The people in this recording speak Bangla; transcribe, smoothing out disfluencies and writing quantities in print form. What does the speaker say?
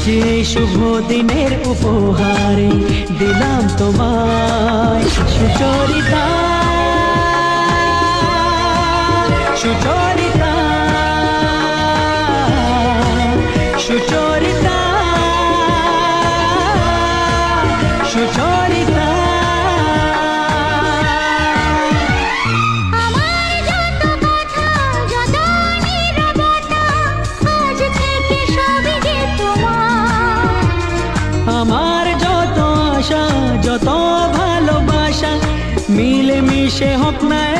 যে শুভ দিনের উপহারে দিলাম তোমায় সুচরিতা, সুচরিতা, সুচরিতা, সুচরিতা। আমার যত আশা যত ভালোবাসা মিলে মিশে হোক না